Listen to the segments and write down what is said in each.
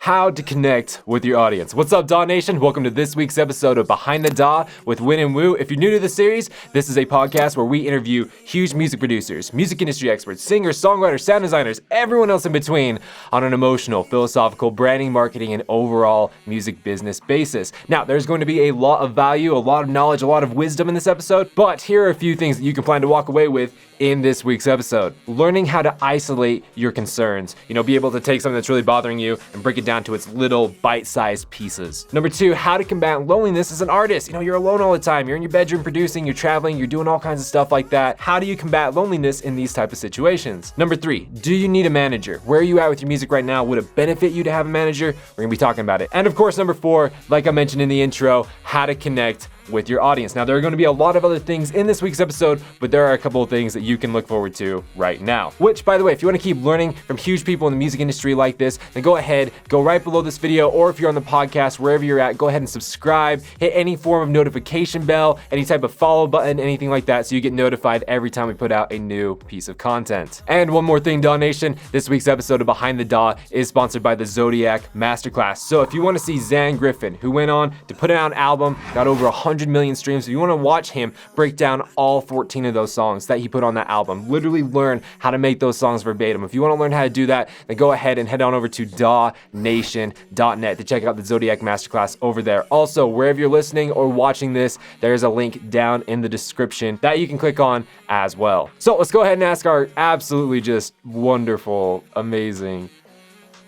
how to connect with your audience. What's up, DAW Nation? Welcome to this week's episode of Behind the DAW with Win and Woo. If you're new to the series, this is a podcast where we interview huge music producers, music industry experts, singers, songwriters, sound designers, everyone else in between on an emotional, philosophical, branding, marketing, and overall music business basis. Now, there's going to be a lot of value, a lot of knowledge, a lot of wisdom in this episode, but here are a few things that you can plan to walk away with in this week's episode. Learning how to isolate your concerns. Be able to take something that's really bothering you and break it down to its little bite-sized pieces. Number 2, how to combat loneliness as an artist. You're alone all the time. You're in your bedroom producing, you're traveling, you're doing all kinds of stuff like that. How do you combat loneliness in these type of situations? Number 3, do you need a manager? Where are you at with your music right now? Would it benefit you to have a manager? We're gonna be talking about it. And of course, number 4, like I mentioned in the intro, how to connect with your audience. Now, there are going to be a lot of other things in this week's episode, but there are a couple of things that you can look forward to right now. Which, by the way, if you want to keep learning from huge people in the music industry like this, then go ahead, go right below this video, or if you're on the podcast, wherever you're at, go ahead and subscribe, hit any form of notification bell, any type of follow button, anything like that, so you get notified every time we put out a new piece of content. And one more thing, DAW Nation, this week's episode of Behind the DAW is sponsored by the Zodiac Masterclass. So if you want to see Griffin, who went on to put out an album, got over 100 million streams, if you want to watch him break down all 14 of those songs that he put on that album, literally learn how to make those songs verbatim. If you want to learn how to do that, then go ahead and head on over to dawnation.net to check out the Zodiac Masterclass over there. Also, wherever you're listening or watching this, there's a link down in the description that you can click on as well. So let's go ahead and ask our absolutely just wonderful, amazing,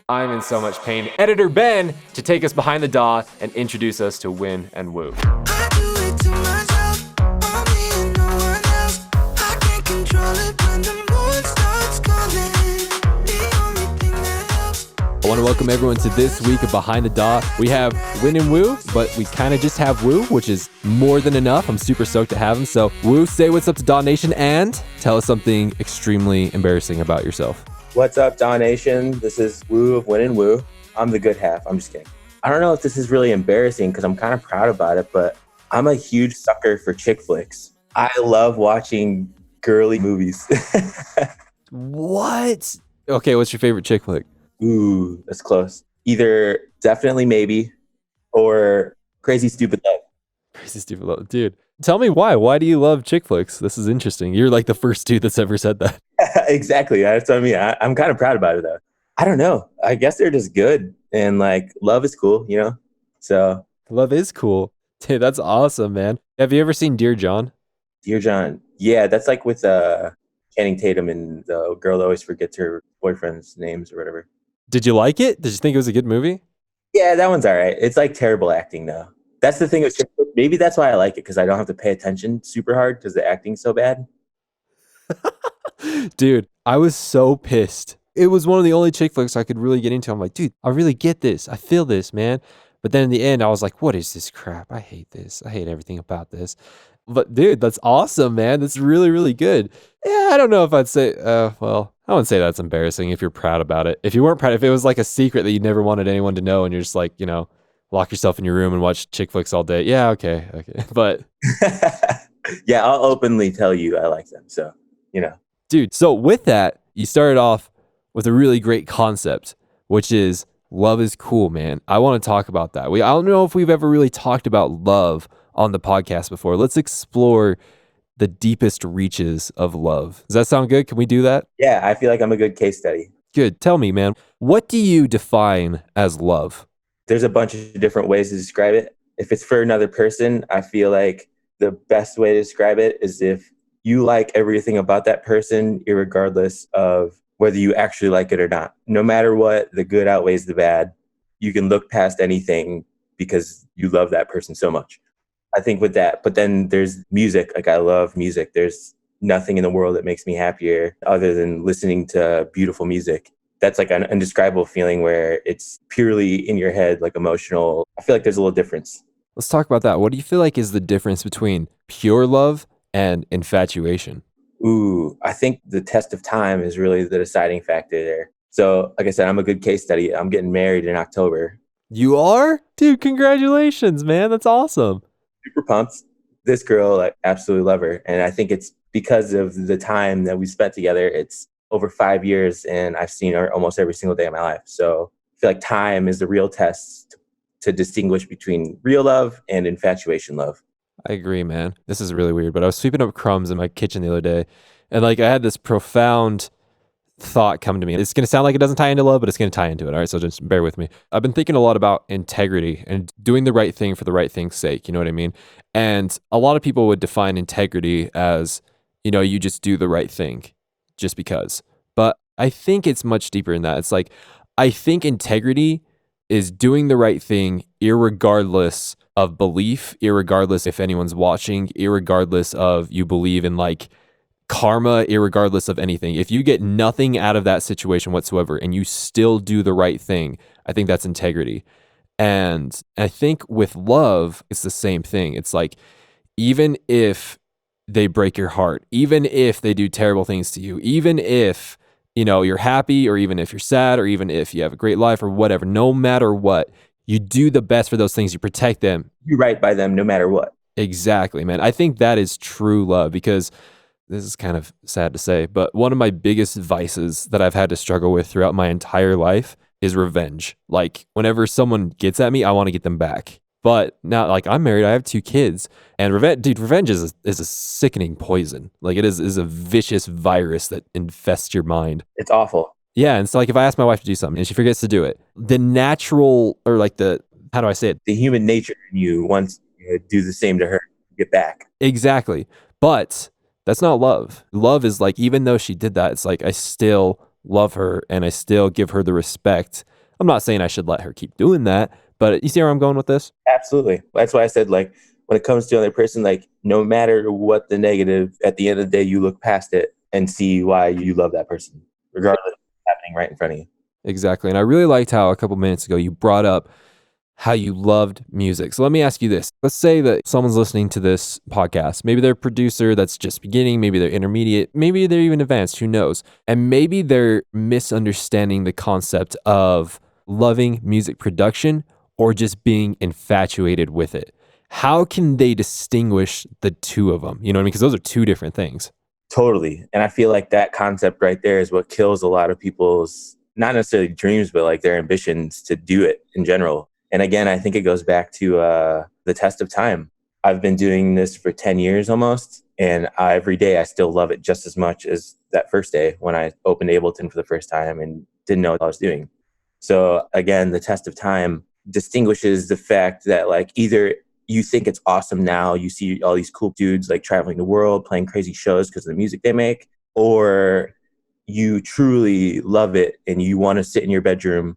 I'm in so much pain, editor Ben, to take us behind the DAW and introduce us to Win and Woo. I want to welcome everyone to this week of Behind the DAW. We have Win and Woo, but we kind of just have Woo, which is more than enough. I'm super stoked to have him. So Woo, say what's up to DAW Nation and tell us something extremely embarrassing about yourself. What's up, DAW Nation? This is Woo of Win and Woo. I'm the good half. I'm just kidding. I don't know if this is really embarrassing because I'm kind of proud about it, but I'm a huge sucker for chick flicks. I love watching girly movies. What? Okay, what's your favorite chick flick? Ooh, that's close. Either Definitely Maybe or Crazy Stupid Love. Crazy Stupid Love. Dude, tell me why. Why do you love chick flicks? This is interesting. You're like the first dude that's ever said that. Exactly. That's what I mean. I'm kind of proud about it, though. I don't know. I guess they're just good. And like, love is cool, So. Love is cool. Dude, that's awesome, man. Have you ever seen Dear John? Dear John. Yeah, that's like with Channing Tatum and the girl that always forgets her boyfriend's names or whatever. Did you like it? Did you think it was a good movie? Yeah, that one's all right. It's like terrible acting, though. That's the thing. Maybe that's why I like it, because I don't have to pay attention super hard because the acting's so bad. Dude, I was so pissed. It was one of the only chick flicks I could really get into. I'm like, dude, I really get this. I feel this, man. But then in the end, I was like, what is this crap? I hate this. I hate everything about this. But dude, that's awesome, man. That's really, really good. Yeah, I don't know if I'd say, well, I wouldn't say that's embarrassing if you're proud about it. If you weren't proud, if it was like a secret that you never wanted anyone to know and you're just like, lock yourself in your room and watch chick flicks all day. Yeah, okay. But yeah, I'll openly tell you I like them. So, Dude, so with that, you started off with a really great concept, which is love is cool, man. I want to talk about that. I don't know if we've ever really talked about love on the podcast before. Let's explore the deepest reaches of love. Does that sound good? Can we do that? Yeah, I feel like I'm a good case study. Good. Tell me, man, what do you define as love? There's a bunch of different ways to describe it. If it's for another person, I feel like the best way to describe it is if you like everything about that person, irregardless of whether you actually like it or not. No matter what, the good outweighs the bad. You can look past anything because you love that person so much. I think with that, but then there's music. Like, I love music. There's nothing in the world that makes me happier other than listening to beautiful music. That's like an indescribable feeling where it's purely in your head, like emotional. I feel like there's a little difference. Let's talk about that. What do you feel like is the difference between pure love and infatuation? Ooh, I think the test of time is really the deciding factor there. So, like I said, I'm a good case study. I'm getting married in October. You are? Dude, congratulations, man. That's awesome. Super pumped. This girl, I absolutely love her. And I think it's because of the time that we spent together. It's over 5 years and I've seen her almost every single day of my life. So feel like time is the real test to distinguish between real love and infatuation love. I agree, man. This is really weird, but I was sweeping up crumbs in my kitchen the other day, and like I had this profound thought come to me. It's going to sound like it doesn't tie into love, but it's going to tie into it. All right, so just bear with me. I've been thinking a lot about integrity and doing the right thing for the right thing's sake. You know what I mean? And a lot of people would define integrity as, you know, you just do the right thing just because. But I think it's much deeper than that. It's like, I think integrity is doing the right thing irregardless of belief, irregardless if anyone's watching, irregardless of you believe in like karma, irregardless of anything. If you get nothing out of that situation whatsoever and you still do the right thing, I think that's integrity. And I think with love, it's the same thing. It's like, even if they break your heart, even if they do terrible things to you, even if, you know, you're happy, or even if you're sad, or even if you have a great life or whatever, no matter what, you do the best for those things. You protect them. You right by them no matter what. Exactly, man. I think that is true love, because this is kind of sad to say, but one of my biggest vices that I've had to struggle with throughout my entire life is revenge. Like, whenever someone gets at me, I want to get them back. But now, like, I'm married, I have 2 kids, and revenge is a sickening poison. Like, it is a vicious virus that infests your mind. It's awful. Yeah, and so like if I ask my wife to do something and she forgets to do it, the natural, or like how do I say it? The human nature in you wants to do the same to her, get back. Exactly. But that's not love. Love is like, even though she did that, it's like I still love her and I still give her the respect. I'm not saying I should let her keep doing that, but you see where I'm going with this? Absolutely. That's why I said, like, when it comes to another person, like, no matter what the negative, at the end of the day, you look past it and see why you love that person, regardless of what's happening right in front of you. Exactly. And I really liked how a couple minutes ago you brought up how you loved music. So let me ask you this. Let's say that someone's listening to this podcast. Maybe they're a producer that's just beginning. Maybe they're intermediate. Maybe they're even advanced. Who knows? And maybe they're misunderstanding the concept of loving music production or just being infatuated with it. How can they distinguish the two of them? You know what I mean? Because those are 2 different things. Totally. And I feel like that concept right there is what kills a lot of people's, not necessarily dreams, but like their ambitions to do it in general. And again, I think it goes back to the test of time. I've been doing this for 10 years almost, and every day I still love it just as much as that first day when I opened Ableton for the first time and didn't know what I was doing. So again, the test of time distinguishes the fact that, like, either you think it's awesome now, you see all these cool dudes like traveling the world, playing crazy shows because of the music they make, or you truly love it and you want to sit in your bedroom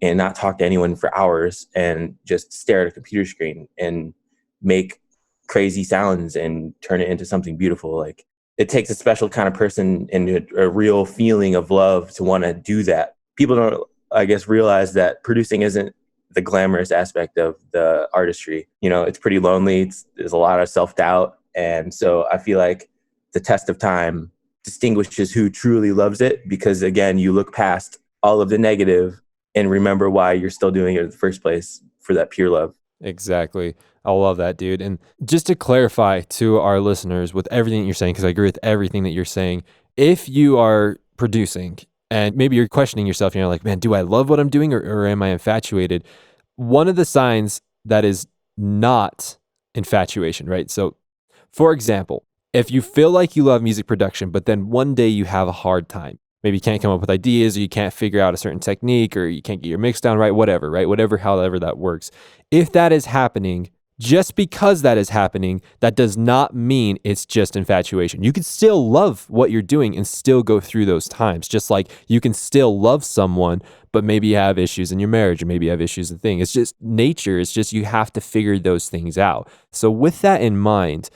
and not talk to anyone for hours and just stare at a computer screen and make crazy sounds and turn it into something beautiful. Like, it takes a special kind of person and a real feeling of love to want to do that. People don't, I guess, realize that producing isn't the glamorous aspect of the artistry. You know, it's pretty lonely. There's a lot of self-doubt. And so I feel like the test of time distinguishes who truly loves it, because again, you look past all of the negative and remember why you're still doing it in the first place, for that pure love. Exactly. I love that, dude. And just to clarify to our listeners with everything you're saying, because I agree with everything that you're saying, if you are producing and maybe you're questioning yourself and you're like, man, do I love what I'm doing, or am I infatuated? One of the signs that is not infatuation, right? So, for example, if you feel like you love music production, but then one day you have a hard time, maybe you can't come up with ideas, or you can't figure out a certain technique, or you can't get your mix down right? Whatever, however that works. If that is happening, just because that is happening, that does not mean it's just infatuation. You can still love what you're doing and still go through those times. Just like you can still love someone, but maybe you have issues in your marriage, or maybe you have issues in things. It's just nature. It's just you have to figure those things out. So with that in mind,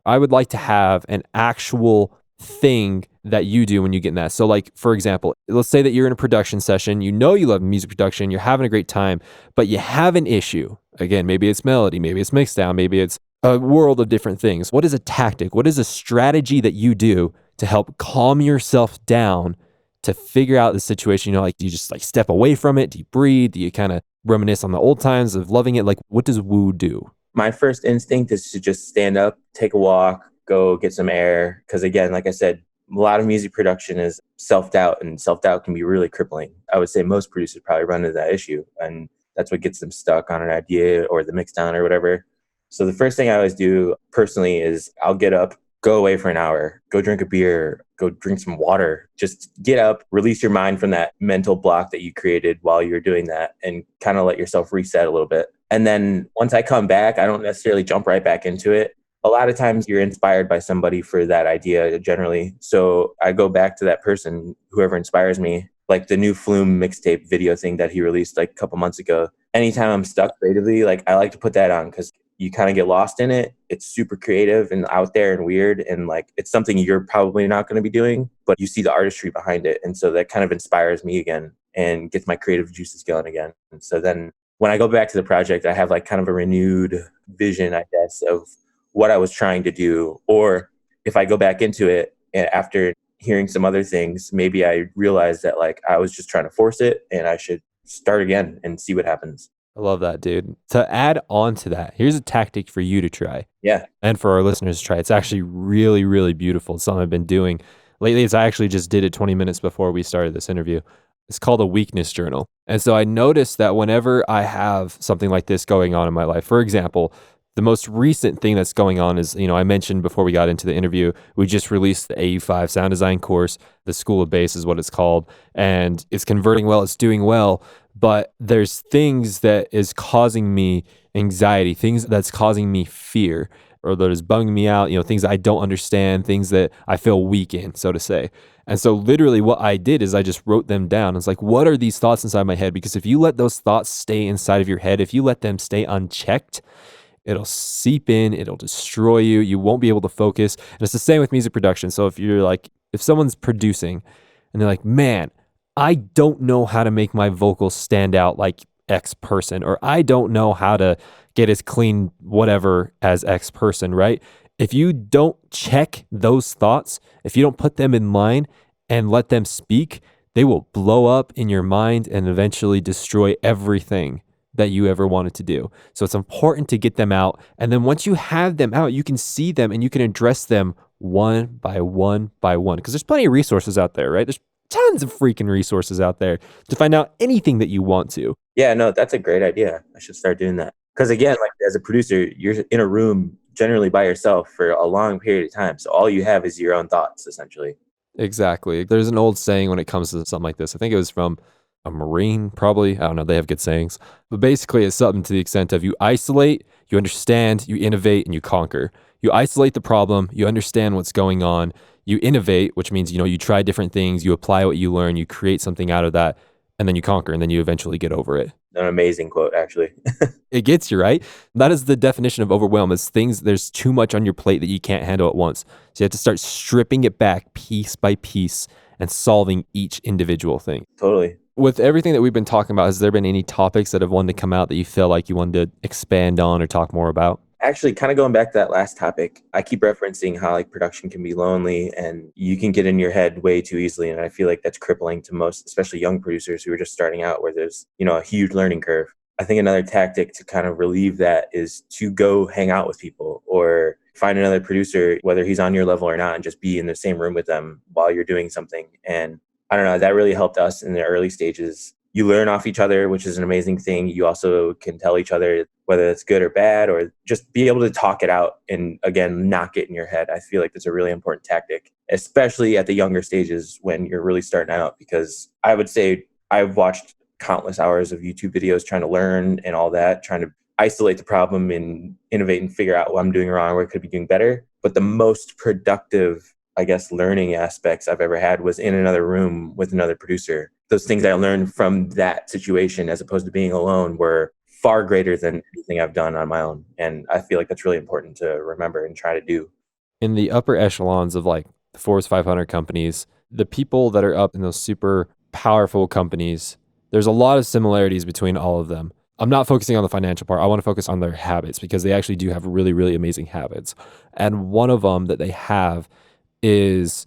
I would like to have an actual thing that you do when you get in that. So like, for example, let's say that you're in a production session, you know you love music production, you're having a great time, but you have an issue. Again, maybe it's melody, maybe it's mix down, maybe it's a world of different things. What is a tactic? What is a strategy that you do to help calm yourself down to figure out the situation? You know, like, do you just like step away from it? Do you breathe? Do you kind of reminisce on the old times of loving it? Like, what does Woo do? My first instinct is to just stand up, take a walk, go get some air. Because again, like I said, A lot of music production is self-doubt, and self-doubt can be really crippling. I would say most producers probably run into that issue, and that's what gets them stuck on an idea or the mix down or whatever. So the first thing I always do personally is I'll get up, go away for an hour, go drink a beer, go drink some water, just get up, release your mind from that mental block that you created while you're doing that, and kind of let yourself reset a little bit. And then once I come back, I don't necessarily jump right back into it. A lot of times you're inspired by somebody for that idea generally. So I go back to that person, whoever inspires me, like the new Flume mixtape video thing that he released like a couple months ago. Anytime I'm stuck creatively, like I like to put that on because you kind of get lost in it. It's super creative and out there and weird. And like, it's something you're probably not going to be doing, but you see the artistry behind it. And so that kind of inspires me again and gets my creative juices going again. And so then when I go back to the project, I have like kind of a renewed vision, I guess, of what I was trying to do. Or if I go back into it after hearing some other things, maybe I realized that like I was just trying to force it and I should start again and see what happens. I love that, dude. To add on to that, here's a tactic for you to try. Yeah. And for our listeners to try. It's actually really, really beautiful. It's something I've been doing lately. I actually just did it 20 minutes before we started this interview. It's called a weakness journal. And so I noticed that whenever I have something like this going on in my life, for example, the most recent thing that's going on is, I mentioned before we got into the interview, we just released the AU5 sound design course. The School of Bass is what it's called. And it's converting well, it's doing well. But there's things that is causing me anxiety, things that's causing me fear, or that is bugging me out, things I don't understand, things that I feel weak in, so to say. And so literally what I did is I just wrote them down. It's like, what are these thoughts inside my head? Because if you let those thoughts stay inside of your head, if you let them stay unchecked, it'll seep in, it'll destroy you. You won't be able to focus. And it's the same with music production. So if someone's producing and they're like, man, I don't know how to make my vocals stand out like X person, or I don't know how to get as clean whatever as X person, right? If you don't check those thoughts, if you don't put them in line and let them speak, they will blow up in your mind and eventually destroy everything that you ever wanted to do. So it's important to get them out. And then once you have them out, you can see them and you can address them one by one by one. Because there's plenty of resources out there, right? There's tons of freaking resources out there to find out anything that you want to. Yeah, no, that's a great idea. I should start doing that. Because again, like as a producer, you're in a room generally by yourself for a long period of time. So all you have is your own thoughts, essentially. Exactly. There's an old saying when it comes to something like this. I think it was from a Marine, probably. I don't know. They have good sayings. But basically, it's something to the extent of you isolate, you understand, you innovate, and you conquer. You isolate the problem, you understand what's going on, you innovate, which means, you try different things, you apply what you learn, you create something out of that, and then you conquer, and then you eventually get over it. An amazing quote, actually. It gets you, right? That is the definition of overwhelm. It's things, there's too much on your plate that you can't handle at once. So you have to start stripping it back piece by piece and solving each individual thing. Totally. With everything that we've been talking about, has there been any topics that have wanted to come out that you feel like you wanted to expand on or talk more about? Actually, kind of going back to that last topic, I keep referencing how like production can be lonely and you can get in your head way too easily. And I feel like that's crippling to most, especially young producers who are just starting out where there's, a huge learning curve. I think another tactic to kind of relieve that is to go hang out with people or find another producer, whether he's on your level or not, and just be in the same room with them while you're doing something. And I don't know, that really helped us in the early stages. You learn off each other, which is an amazing thing. You also can tell each other whether it's good or bad, or just be able to talk it out and, again, not get in your head. I feel like that's a really important tactic, especially at the younger stages when you're really starting out, because I would say I've watched countless hours of YouTube videos trying to learn and all that, trying to isolate the problem and innovate and figure out what I'm doing wrong, where I could be doing better. But the most productive, I guess, learning aspects I've ever had was in another room with another producer. Those things I learned from that situation as opposed to being alone were far greater than anything I've done on my own. And I feel like that's really important to remember and try to do. In the upper echelons of like the Forbes 500 companies, the people that are up in those super powerful companies, there's a lot of similarities between all of them. I'm not focusing on the financial part. I want to focus on their habits because they actually do have really, really amazing habits. And one of them that they have is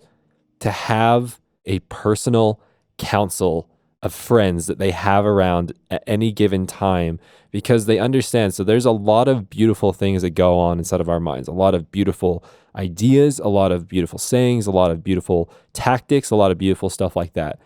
to have a personal counsel of friends that they have around at any given time because they understand. So there's a lot of beautiful things that go on inside of our minds, a lot of beautiful ideas, a lot of beautiful sayings, a lot of beautiful tactics, a lot of beautiful stuff like that.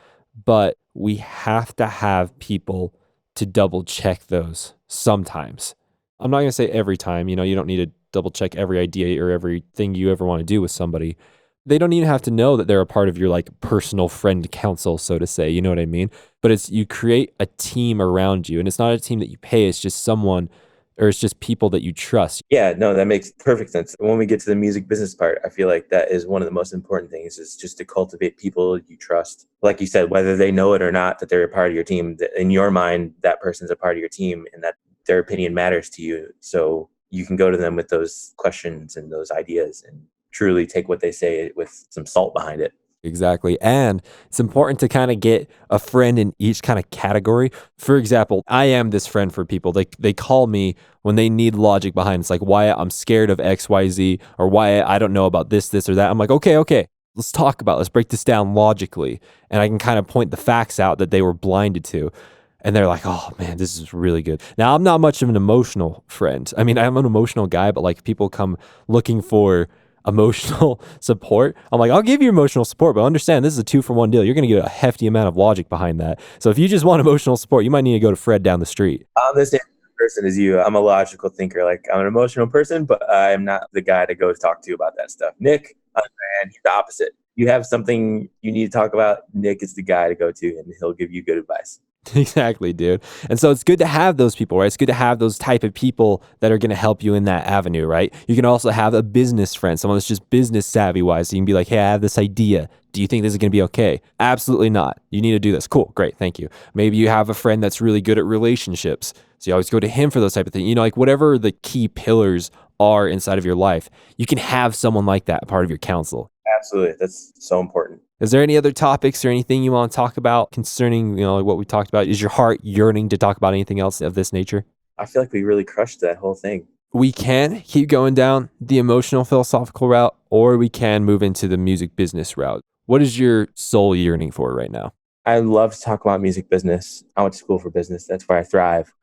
But we have to have people to double check those sometimes. I'm not going to say every time, you don't need to double check every idea or everything you ever want to do with somebody. They don't even have to know that they're a part of your like personal friend council, so to say. You know what I mean? But it's you create a team around you, and it's not a team that you pay. It's just someone, or it's just people that you trust. Yeah, no, that makes perfect sense. When we get to the music business part, I feel like that is one of the most important things is just to cultivate people you trust. Like you said, whether they know it or not, that they're a part of your team, that in your mind, that person's a part of your team and that their opinion matters to you. So you can go to them with those questions and those ideas and truly take what they say with some salt behind it. Exactly. And it's important to kind of get a friend in each kind of category. For example, I am this friend for people. They call me when they need logic behind. It's like, Wyatt, I'm scared of XYZ, or Wyatt, I don't know about this, or that. I'm like, okay. Let's talk about it. Let's break this down logically. And I can kind of point the facts out that they were blinded to. And they're like, oh man, this is really good. Now, I'm not much of an emotional friend. I mean, I'm an emotional guy, but like people come looking for emotional support. I'm like, I'll give you emotional support, but understand this is a 2-for-1 deal. You're going to get a hefty amount of logic behind that. So if you just want emotional support, you might need to go to Fred down the street. I'm the same person as you. I'm a logical thinker. Like I'm an emotional person, but I'm not the guy to go talk to about that stuff. Nick, on the hand, he's the opposite. You have something you need to talk about, Nick is the guy to go to, and he'll give you good advice. Exactly, dude. And so it's good to have those people, right? It's good to have those type of people that are going to help you in that avenue, right? You can also have a business friend, someone that's just business savvy wise. So you can be like, hey, I have this idea. Do you think this is going to be okay? Absolutely not. You need to do this. Cool. Great. Thank you. Maybe you have a friend that's really good at relationships. So you always go to him for those type of things. Like whatever the key pillars are inside of your life, you can have someone like that part of your counsel. Absolutely. That's so important. Is there any other topics or anything you want to talk about concerning, like what we talked about? Is your heart yearning to talk about anything else of this nature? I feel like we really crushed that whole thing. We can keep going down the emotional philosophical route, or we can move into the music business route. What is your soul yearning for right now? I love to talk about music business. I went to school for business. That's where I thrive.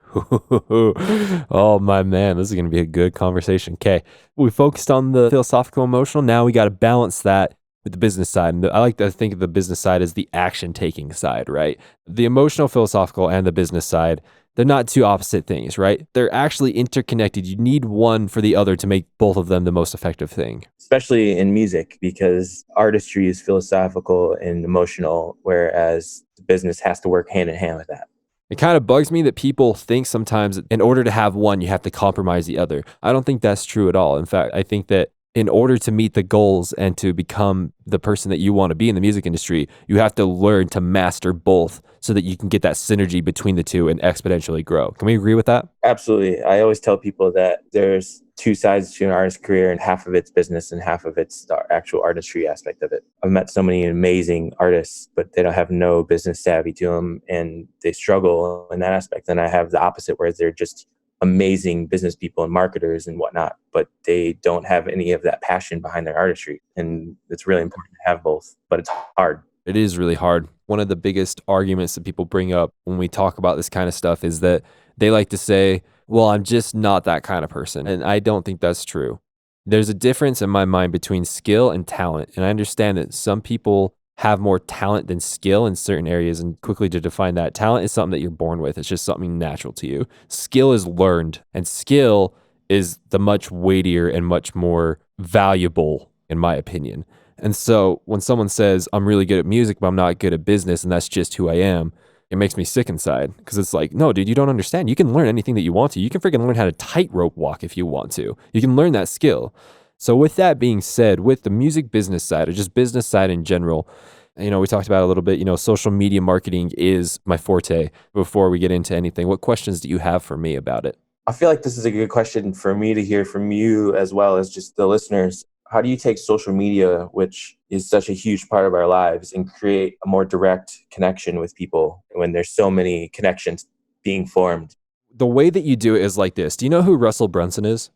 Oh, my man, this is going to be a good conversation. Okay, we focused on the philosophical emotional. Now we got to balance that with the business side. And I like to think of the business side as the action-taking side, right? The emotional, philosophical, and the business side, they're not two opposite things, right? They're actually interconnected. You need one for the other to make both of them the most effective thing. Especially in music, because artistry is philosophical and emotional, whereas the business has to work hand in hand with that. It kind of bugs me that people think sometimes in order to have one, you have to compromise the other. I don't think that's true at all. In fact, I think that in order to meet the goals and to become the person that you want to be in the music industry, you have to learn to master both so that you can get that synergy between the two and exponentially grow. Can we agree with that? Absolutely. I always tell people that there's two sides to an artist's career, and half of it's business and half of it's the actual artistry aspect of it. I've met so many amazing artists, but they don't have no business savvy to them and they struggle in that aspect. And I have the opposite, where they're just amazing business people and marketers and whatnot, but they don't have any of that passion behind their artistry. And it's really important to have both, but it's hard. It is really hard. One of the biggest arguments that people bring up when we talk about this kind of stuff is that they like to say, well, I'm just not that kind of person. And I don't think that's true. There's a difference in my mind between skill and talent. And I understand that some people have more talent than skill in certain areas. And quickly to define that, talent is something that you're born with. It's just something natural to you. Skill is learned, and skill is the much weightier and much more valuable, in my opinion. And so when someone says, I'm really good at music, but I'm not good at business, and that's just who I am, it makes me sick inside, because it's like, no, dude, you don't understand. You can learn anything that you want to. You can freaking learn how to tightrope walk if you want to. You can learn that skill. So with that being said, with the music business side, or just business side in general, we talked about it a little bit, social media marketing is my forte. Before we get into anything, what questions do you have for me about it? I feel like this is a good question for me to hear from you, as well as just the listeners. How do you take social media, which is such a huge part of our lives, and create a more direct connection with people when there's so many connections being formed? The way that you do it is like this. Do you know who Russell Brunson is?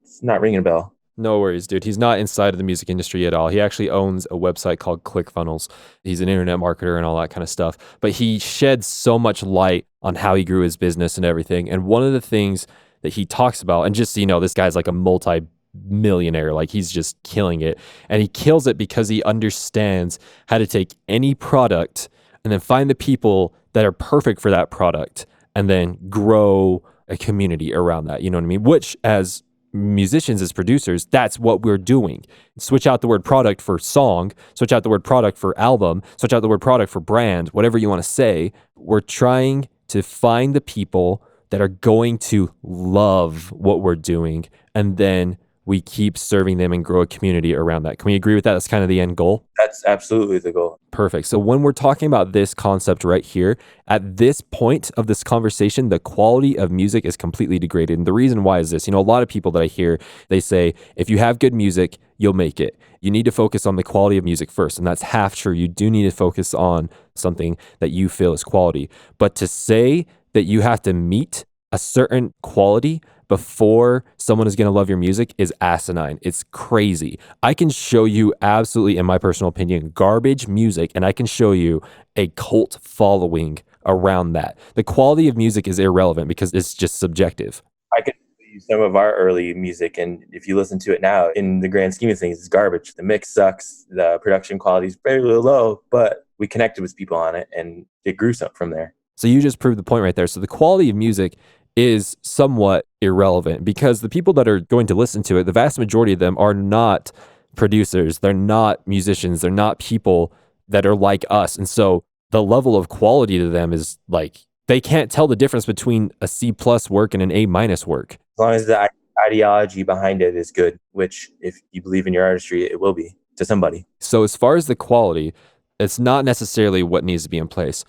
It's not ringing a bell. No worries, dude. He's not inside of the music industry at all. He actually owns a website called ClickFunnels. He's an internet marketer and all that kind of stuff. But he sheds so much light on how he grew his business and everything. And one of the things that he talks about, and just so you know, this guy's like a multi-millionaire, like he's just killing it. And he kills it because he understands how to take any product and then find the people that are perfect for that product and then grow a community around that. You know what I mean? Which, as musicians, as producers, that's what we're doing. Switch out the word product for song, switch out the word product for album, switch out the word product for brand, whatever you want to say. We're trying to find the people that are going to love what we're doing, and then we keep serving them and grow a community around that. Can we agree with that? That's kind of the end goal. That's absolutely the goal. Perfect. So when we're talking about this concept right here, at this point of this conversation, the quality of music is completely degraded. And the reason why is this, a lot of people that I hear, they say, if you have good music, you'll make it. You need to focus on the quality of music first. And that's half true. You do need to focus on something that you feel is quality. But to say that you have to meet a certain quality before someone is going to love your music is asinine. It's crazy. I can show you absolutely, in my personal opinion, garbage music, and I can show you a cult following around that. The quality of music is irrelevant because it's just subjective. I could show you some of our early music, and if you listen to it now, in the grand scheme of things, it's garbage. The mix sucks. The production quality is very low, but we connected with people on it, and it grew something from there. So you just proved the point right there. So the quality of music is somewhat irrelevant because the people that are going to listen to it, the vast majority of them are not producers. They're not musicians. They're not people that are like us. And so the level of quality to them is like, they can't tell the difference between a C+ work and an A- work. As long as the ideology behind it is good, which if you believe in your artistry, it will be to somebody. So as far as the quality, it's not necessarily what needs to be in place.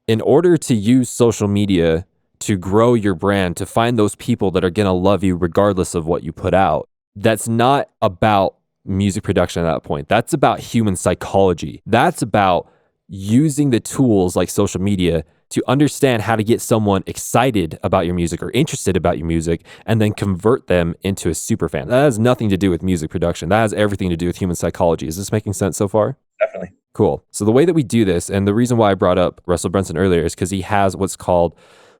In order to use social media to grow your brand, to find those people that are going to love you regardless of what you put out, that's not about music production at that point. That's about human psychology. That's about using the tools like social media to understand how to get someone excited about your music or interested about your music and then convert them into a super fan. That has nothing to do with music production. That has everything to do with human psychology. Is this making sense so far? Definitely. Cool. So the way that we do this, and the reason why I brought up Russell Brunson earlier, is because he has what's called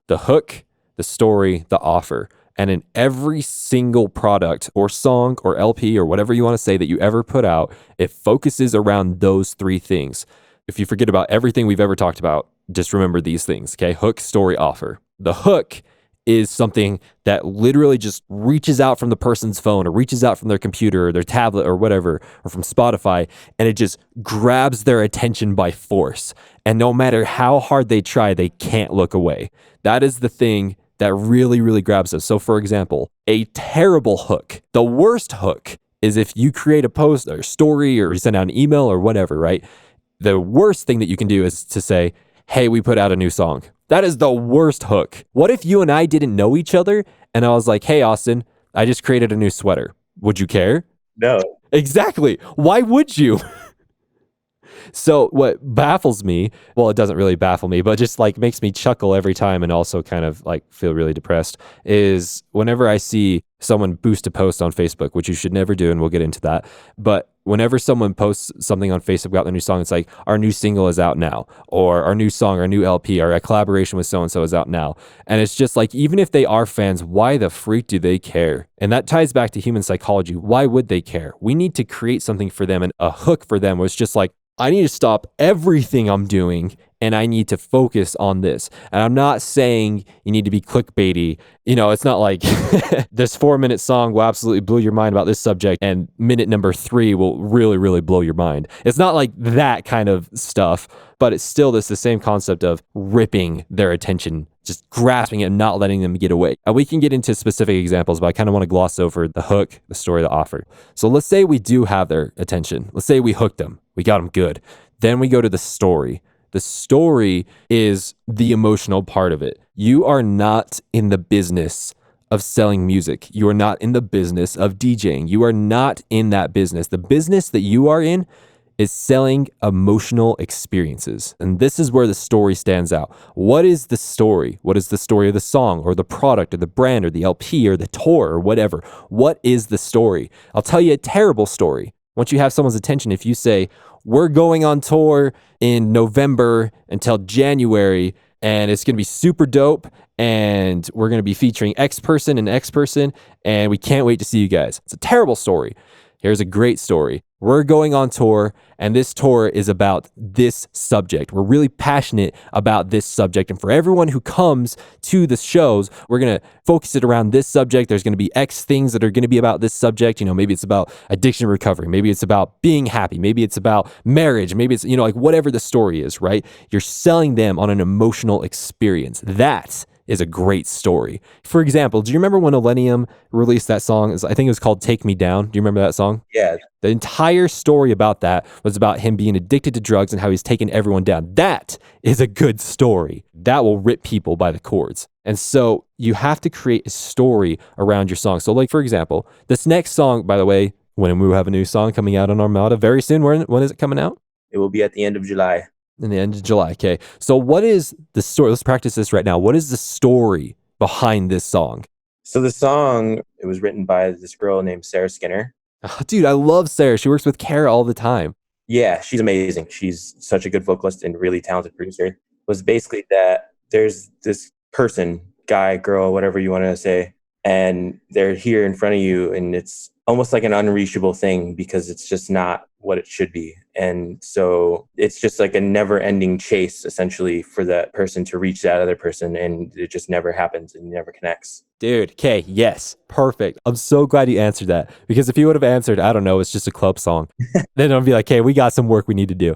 the hook, the story, the offer. And in every single product or song or LP or whatever you want to say that you ever put out, it focuses around those three things. If you forget about everything we've ever talked about, just remember these things, okay? Hook, story, offer. The hook is something that literally just reaches out from the person's phone or reaches out from their computer or their tablet or whatever, or from Spotify, and it just grabs their attention by force. And no matter how hard they try, they can't look away. That is the thing that really, really grabs us. So for example, a terrible hook, the worst hook is if you create a post or a story or you send out an email or whatever, right? The worst thing that you can do is to say, hey, we put out a new song. That is the worst hook. What if you and I didn't know each other and I was like, hey, Austin, I just created a new sweater. Would you care? No. Exactly. Why would you? So what baffles me, well, it doesn't really baffle me, but just like makes me chuckle every time and also kind of like feel really depressed, is whenever I see someone boost a post on Facebook, which you should never do, and we'll get into that. But whenever someone posts something on Facebook about their new song, it's like, our new single is out now, or our new song, our new LP, or a collaboration with so-and-so is out now. And it's just like, even if they are fans, why the freak do they care? And that ties back to human psychology. Why would they care? We need to create something for them and a hook for them where it's just like, I need to stop everything I'm doing and I need to focus on this. And I'm not saying you need to be clickbaity. You know, it's not like this 4-minute song will absolutely blow your mind about this subject and minute number 3 will really, really blow your mind. It's not like that kind of stuff, but it's still the same concept of ripping their attention, just grasping it and not letting them get away. And we can get into specific examples, but I kind of want to gloss over the hook, the story, the offer. So let's say we do have their attention. Let's say we hooked them. We got them good. Then we go to the story. The story is the emotional part of it. You are not in the business of selling music. You are not in the business of DJing. You are not in that business. The business that you are in is selling emotional experiences. And this is where the story stands out. What is the story? What is the story of the song or the product or the brand or the LP or the tour or whatever? What is the story? I'll tell you a terrible story. Once you have someone's attention, if you say, we're going on tour in November until January, and it's going to be super dope, and we're going to be featuring X person and X person, and we can't wait to see you guys. It's a terrible story. Here's a great story. We're going on tour, and this tour is about this subject. We're really passionate about this subject. And for everyone who comes to the shows, we're going to focus it around this subject. There's going to be X things that are going to be about this subject. You know, maybe it's about addiction recovery. Maybe it's about being happy. Maybe it's about marriage. Maybe it's, you know, like whatever the story is, right? You're selling them on an emotional experience. That is a great story. For example, do you remember when Millennium released that song? I think it was called Take Me Down. Do you remember that song? Yeah. The entire story about that was about him being addicted to drugs and how he's taken everyone down. That is a good story. That will rip people by the cords. And so you have to create a story around your song. So like, for example, this next song, by the way, when we have a new song coming out on Armada very soon. When is it coming out? It will be at the end of July. In the end of July. Okay. So what is the story? Let's practice this right now. What is the story behind this song? So the song, it was written by this girl named Sarah Skinner. Oh, dude, I love Sarah. She works with Kara all the time. Yeah, she's amazing. She's such a good vocalist and really talented producer. It was basically that there's this person, guy, girl, whatever you want to say, and they're here in front of you, and it's almost like an unreachable thing because it's just not what it should be. And so it's just like a never-ending chase, essentially, for that person to reach that other person, and it just never happens and never connects. Dude, okay, yes, perfect. I'm so glad you answered that, because if you would have answered, I don't know, it's just a club song, then I'd be like, hey, we got some work we need to do.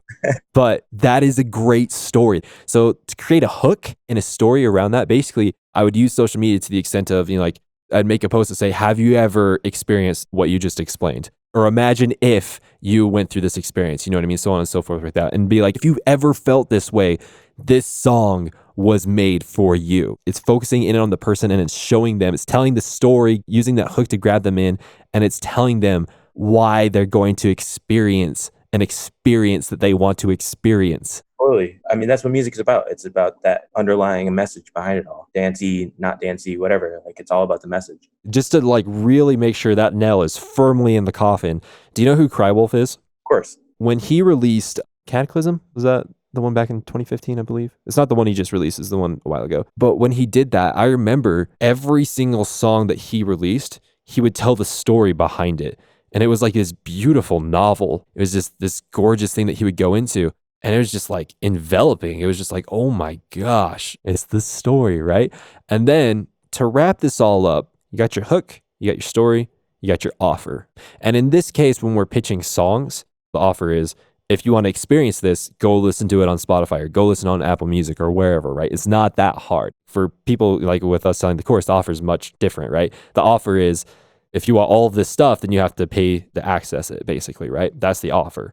But that is a great story. So to create a hook and a story around that, basically, I would use social media to the extent of, you know, like, I'd make a post to say, have you ever experienced what you just explained? Or imagine if you went through this experience, you know what I mean? So on and so forth like that. And be like, if you've ever felt this way, this song was made for you. It's focusing in on the person and it's showing them, it's telling the story, using that hook to grab them in, and it's telling them why they're going to experience an experience that they want to experience. Totally. I mean, that's what music is about. It's about that underlying message behind it all. Dancey, not dancey, whatever. Like, it's all about the message. Just to like really make sure that nail is firmly in the coffin. Do you know who Crywolf is? Of course. When he released Cataclysm, was that the one back in 2015, I believe? It's not the one he just released, it's the one a while ago. But when he did that, I remember every single song that he released, he would tell the story behind it. And it was like this beautiful novel. It was just this gorgeous thing that he would go into. And it was just like enveloping. It was just like, oh my gosh, it's the story, right? And then to wrap this all up, you got your hook, you got your story, you got your offer. And in this case, when we're pitching songs, the offer is, if you want to experience this, go listen to it on Spotify or go listen on Apple Music or wherever, right? It's not that hard. For people like with us selling the course, the offer is much different, right? The offer is, if you want all of this stuff, then you have to pay to access it, basically, right? That's the offer.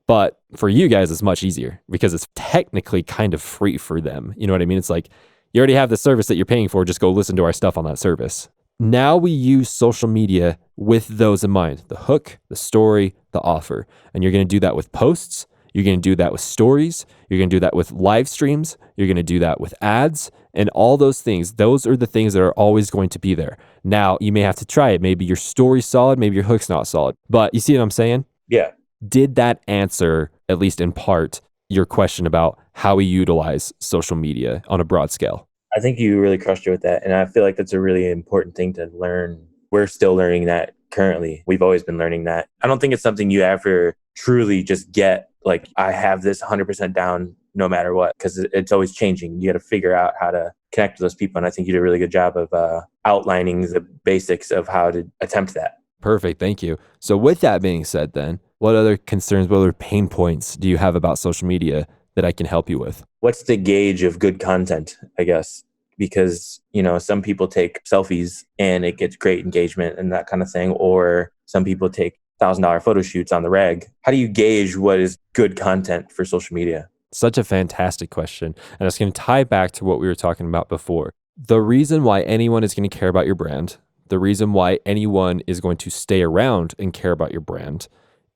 But for you guys, it's much easier because it's technically kind of free for them. You know what I mean? It's like, you already have the service that you're paying for, just go listen to our stuff on that service. Now we use social media with those in mind, the hook, the story, the offer. And you're going to do that with posts. You're going to do that with stories. You're going to do that with live streams. You're going to do that with ads and all those things. Those are the things that are always going to be there. Now you may have to try it. Maybe your story's solid. Maybe your hook's not solid, but you see what I'm saying? Yeah. Did that answer, at least in part, your question about how we utilize social media on a broad scale? I think you really crushed it with that. And I feel like that's a really important thing to learn. We're still learning that currently. We've always been learning that. I don't think it's something you ever truly just get, like, I have this 100% down no matter what, because it's always changing. You got to figure out how to connect with those people. And I think you did a really good job of outlining the basics of how to attempt that. Perfect. Thank you. So with that being said, then, what other concerns, what other pain points do you have about social media that I can help you with? What's the gauge of good content, I guess? Because, you know, some people take selfies and it gets great engagement and that kind of thing. Or some people take $1,000 photo shoots on the reg. How do you gauge what is good content for social media? Such a fantastic question. And it's going to tie back to what we were talking about before. The reason why anyone is going to care about your brand, the reason why anyone is going to stay around and care about your brand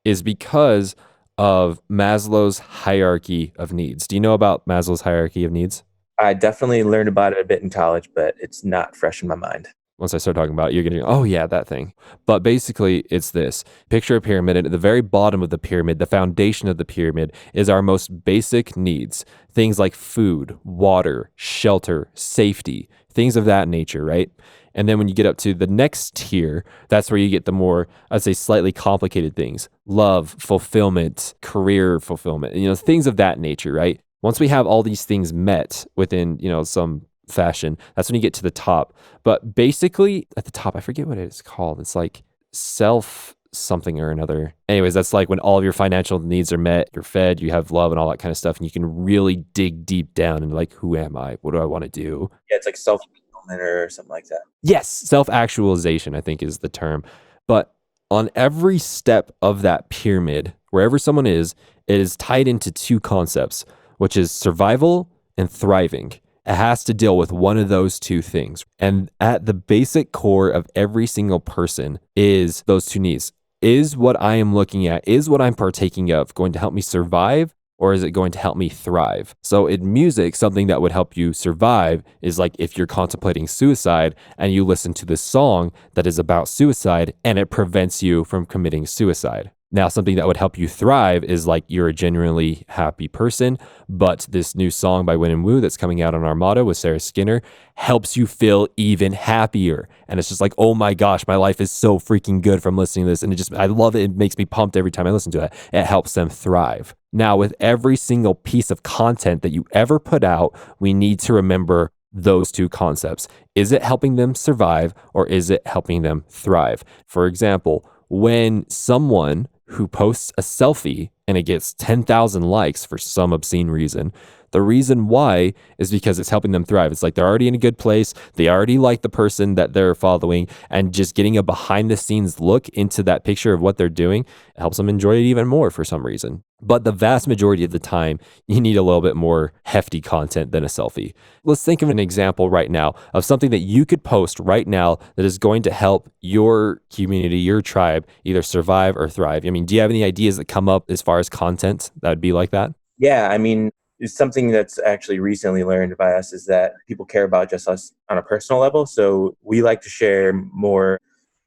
is because of Maslow's hierarchy of needs. Do you know about Maslow's hierarchy of needs? I definitely learned about it a bit in college, but it's not fresh in my mind. Once I start talking about it, you're going to go, oh yeah, that thing. But basically, it's this. Picture a pyramid, and at the very bottom of the pyramid, the foundation of the pyramid is our most basic needs. Things like food, water, shelter, safety, things of that nature, right? And then when you get up to the next tier, that's where you get the more, I'd say, slightly complicated things. Love, fulfillment, career fulfillment, things of that nature, right? Once we have all these things met within, some fashion, that's when you get to the top. But basically at the top, I forget what it is called. It's like self something or another. Anyways, that's like when all of your financial needs are met, you're fed, you have love and all that kind of stuff. And you can really dig deep down and like, who am I? What do I want to do? Yeah, it's like self-fulfillment or something like that. Yes, self-actualization, I think is the term. But on every step of that pyramid, wherever someone is, it is tied into two concepts, which is survival and thriving. It has to deal with one of those two things. And at the basic core of every single person is those two needs. Is what I am looking at, is what I'm partaking of going to help me survive, or is it going to help me thrive? So in music, something that would help you survive is like if you're contemplating suicide and you listen to this song that is about suicide and it prevents you from committing suicide. Now, something that would help you thrive is like you're a genuinely happy person, but this new song by Win and Woo that's coming out on Armada with Sarah Skinner helps you feel even happier. And it's just like, oh my gosh, my life is so freaking good from listening to this. And I love it. It makes me pumped every time I listen to it. It helps them thrive. Now, with every single piece of content that you ever put out, we need to remember those two concepts. Is it helping them survive or is it helping them thrive? For example, when someone who posts a selfie and it gets 10,000 likes for some obscene reason, the reason why is because it's helping them thrive. It's like they're already in a good place. They already like the person that they're following, and just getting a behind the scenes look into that picture of what they're doing helps them enjoy it even more for some reason. But the vast majority of the time, you need a little bit more hefty content than a selfie. Let's think of an example right now of something that you could post right now that is going to help your community, your tribe, either survive or thrive. I mean, do you have any ideas that come up as far as content that would be like that? Yeah, I mean, it's something that's actually recently learned by us is that people care about just us on a personal level. So we like to share more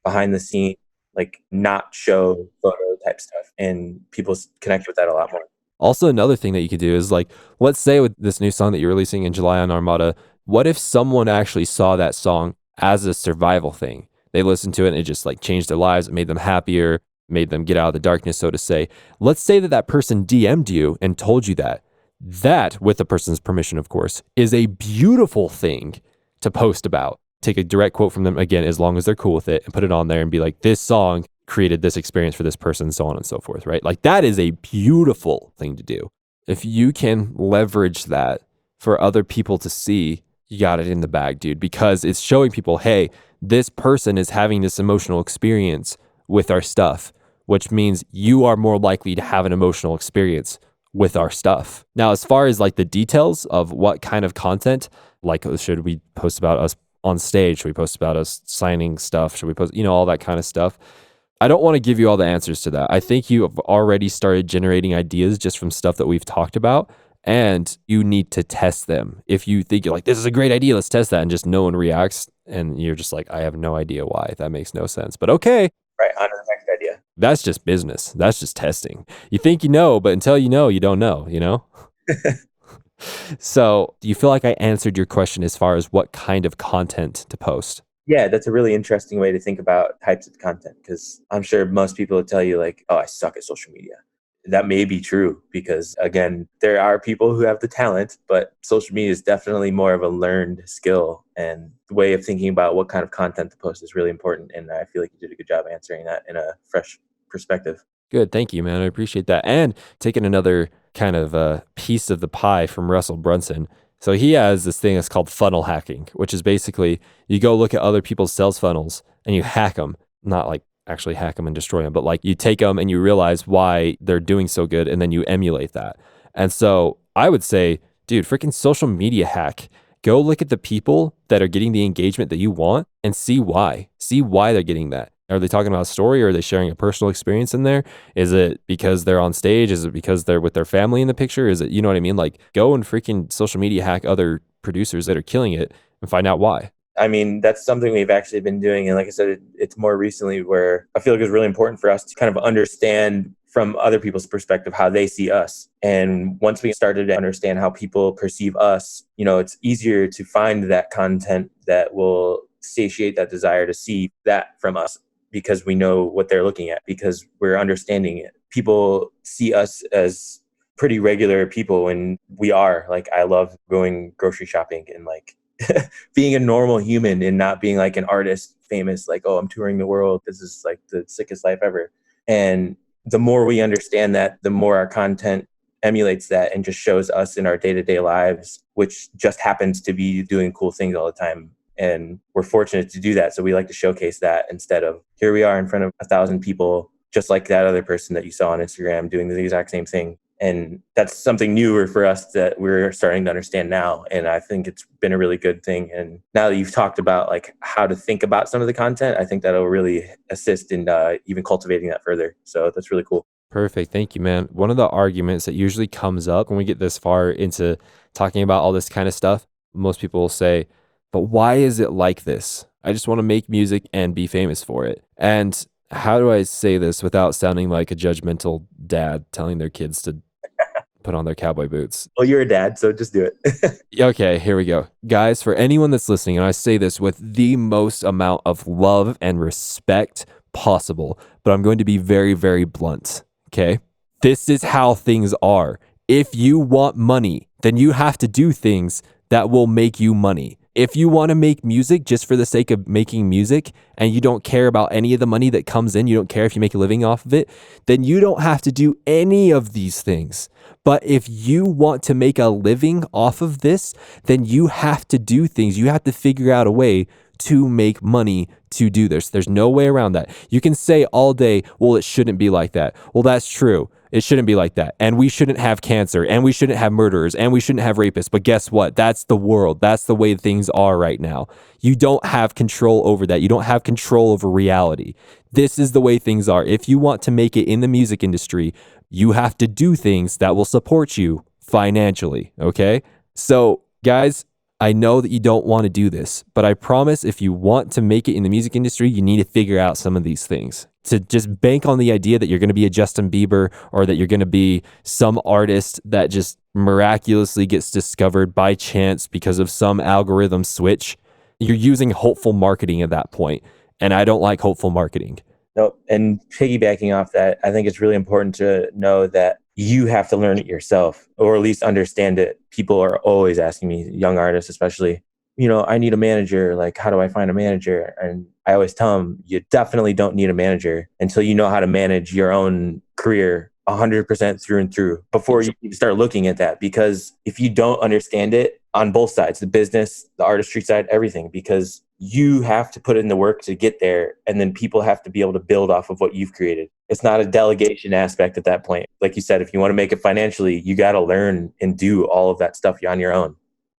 behind the scene, like not show photo type stuff, and people connect with that a lot more. Also, another thing that you could do is like, let's say with this new song that you're releasing in July on Armada, what if someone actually saw that song as a survival thing? They listened to it and it just like changed their lives. It made them happier, made them get out of the darkness, so to say. Let's say that person DM'd you and told you that. That, with the person's permission, of course, is a beautiful thing to post about. Take a direct quote from them, again, as long as they're cool with it, and put it on there and be like, this song created this experience for this person, so on and so forth, right? Like that is a beautiful thing to do. If you can leverage that for other people to see, you got it in the bag, dude, because it's showing people, hey, this person is having this emotional experience with our stuff, which means you are more likely to have an emotional experience with our stuff. Now, as far as like the details of what kind of content, like should we post about us on stage? Should we post about us signing stuff? Should we post, all that kind of stuff? I don't want to give you all the answers to that. I think you have already started generating ideas just from stuff that we've talked about, and you need to test them. If you think you're like, this is a great idea, let's test that, and just no one reacts, and you're just like, I have no idea why. That makes no sense. But okay. Right, on to the next idea. That's just business. That's just testing. You think you know, but until you know, you don't know, So do you feel like I answered your question as far as what kind of content to post? Yeah, that's a really interesting way to think about types of content, because I'm sure most people would tell you like, oh, I suck at social media. That may be true because, again, there are people who have the talent, but social media is definitely more of a learned skill, and the way of thinking about what kind of content to post is really important. And I feel like you did a good job answering that in a fresh perspective. Good. Thank you, man. I appreciate that. And taking another kind of piece of the pie from Russell Brunson. So he has this thing that's called funnel hacking, which is basically you go look at other people's sales funnels and you hack them, not like actually hack them and destroy them, but like you take them and you realize why they're doing so good, and then you emulate that. And so I would say, dude, freaking social media hack. Go look at the people that are getting the engagement that you want and see why. See why they're getting that. Are they talking about a story, or are they sharing a personal experience in there? Is it because they're on stage? Is it because they're with their family in the picture? Is it, you know what I mean? Like, go and freaking social media hack other producers that are killing it and find out why. I mean, that's something we've actually been doing. And like I said, it's more recently where I feel like it's really important for us to kind of understand from other people's perspective how they see us. And once we started to understand how people perceive us, it's easier to find that content that will satiate that desire to see that from us, because we know what they're looking at, because we're understanding it. People see us as pretty regular people, and we are. Like, I love going grocery shopping and like being a normal human and not being like an artist famous, like, oh, I'm touring the world, this is like the sickest life ever. And the more we understand that, the more our content emulates that and just shows us in our day-to-day lives, which just happens to be doing cool things all the time. And we're fortunate to do that. So we like to showcase that instead of, here we are in front of 1,000 people, just like that other person that you saw on Instagram doing the exact same thing. And that's something newer for us that we're starting to understand now. And I think it's been a really good thing. And now that you've talked about like how to think about some of the content, I think that'll really assist in even cultivating that further. So that's really cool. Perfect. Thank you, man. One of the arguments that usually comes up when we get this far into talking about all this kind of stuff, most people will say, but why is it like this? I just want to make music and be famous for it. And how do I say this without sounding like a judgmental dad telling their kids to put on their cowboy boots? Well, you're a dad, so just do it. Okay, here we go. Guys, for anyone that's listening, and I say this with the most amount of love and respect possible, but I'm going to be very, very blunt, okay? This is how things are. If you want money, then you have to do things that will make you money. If you want to make music just for the sake of making music and you don't care about any of the money that comes in, you don't care if you make a living off of it, then you don't have to do any of these things. But if you want to make a living off of this, then you have to do things. You have to figure out a way to make money to do this. There's no way around that. You can say all day, well, it shouldn't be like that. Well, that's true. It shouldn't be like that. And we shouldn't have cancer, and we shouldn't have murderers, and we shouldn't have rapists. But guess what? That's the world. That's the way things are right now. You don't have control over that. You don't have control over reality. This is the way things are. If you want to make it in the music industry, you have to do things that will support you financially. Okay? So, guys, I know that you don't want to do this, but I promise if you want to make it in the music industry, you need to figure out some of these things. To just bank on the idea that you're going to be a Justin Bieber or that you're going to be some artist that just miraculously gets discovered by chance because of some algorithm switch, you're using hopeful marketing at that point. And I don't like hopeful marketing. No, and piggybacking off that, I think it's really important to know that you have to learn it yourself, or at least understand it. People are always asking me, young artists especially, I need a manager. Like, how do I find a manager? And I always tell them, you definitely don't need a manager until you know how to manage your own career 100% through and through before you start looking at that. Because if you don't understand it on both sides, the business, the artistry side, everything, because you have to put in the work to get there. And then people have to be able to build off of what you've created. It's not a delegation aspect at that point. Like you said, if you want to make it financially, you got to learn and do all of that stuff on your own.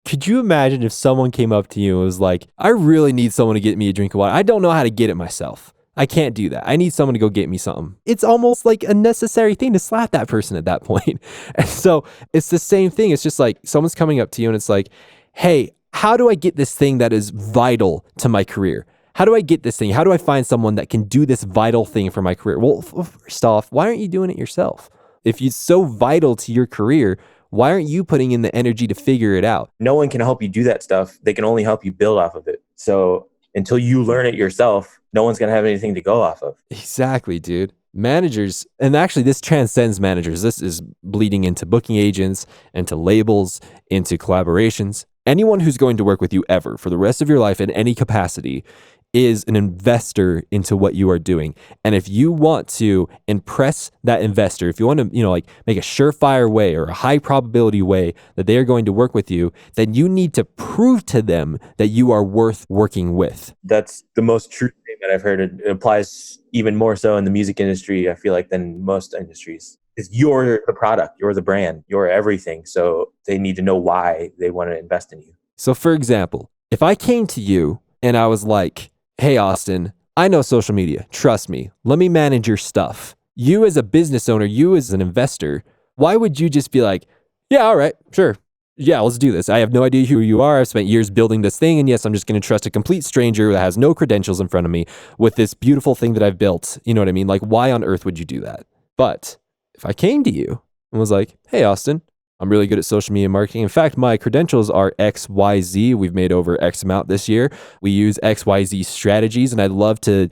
Could you imagine if someone came up to you and was like, I really need someone to get me a drink of water. I don't know how to get it myself. I can't do that. I need someone to go get me something. It's almost like a necessary thing to slap that person at that point. And so it's the same thing. It's just like someone's coming up to you and it's like, hey, how do I get this thing that is vital to my career? How do I get this thing? How do I find someone that can do this vital thing for my career? Well, first off, why aren't you doing it yourself? If it's so vital to your career, why aren't you putting in the energy to figure it out? No one can help you do that stuff. They can only help you build off of it. So until you learn it yourself, no one's going to have anything to go off of. Exactly, dude. Managers, and actually this transcends managers. This is bleeding into booking agents, into labels, into collaborations. Anyone who's going to work with you ever for the rest of your life in any capacity is an investor into what you are doing. And if you want to impress that investor, if you want to, like make a surefire way or a high probability way that they are going to work with you, then you need to prove to them that you are worth working with. That's the most true thing that I've heard. It applies even more so in the music industry, I feel like, than most industries. Is you're the product, you're the brand, you're everything. So they need to know why they want to invest in you. So for example, if I came to you and I was like, hey, Austin, I know social media. Trust me. Let me manage your stuff. You as a business owner, you as an investor, why would you just be like, yeah, all right, sure. Yeah, let's do this. I have no idea who you are. I've spent years building this thing. And yes, I'm just going to trust a complete stranger that has no credentials in front of me with this beautiful thing that I've built. You know what I mean? Like, why on earth would you do that? But if I came to you and was like, hey, Austin, I'm really good at social media marketing. In fact, my credentials are XYZ. We've made over X amount this year. We use XYZ strategies, and I'd love to,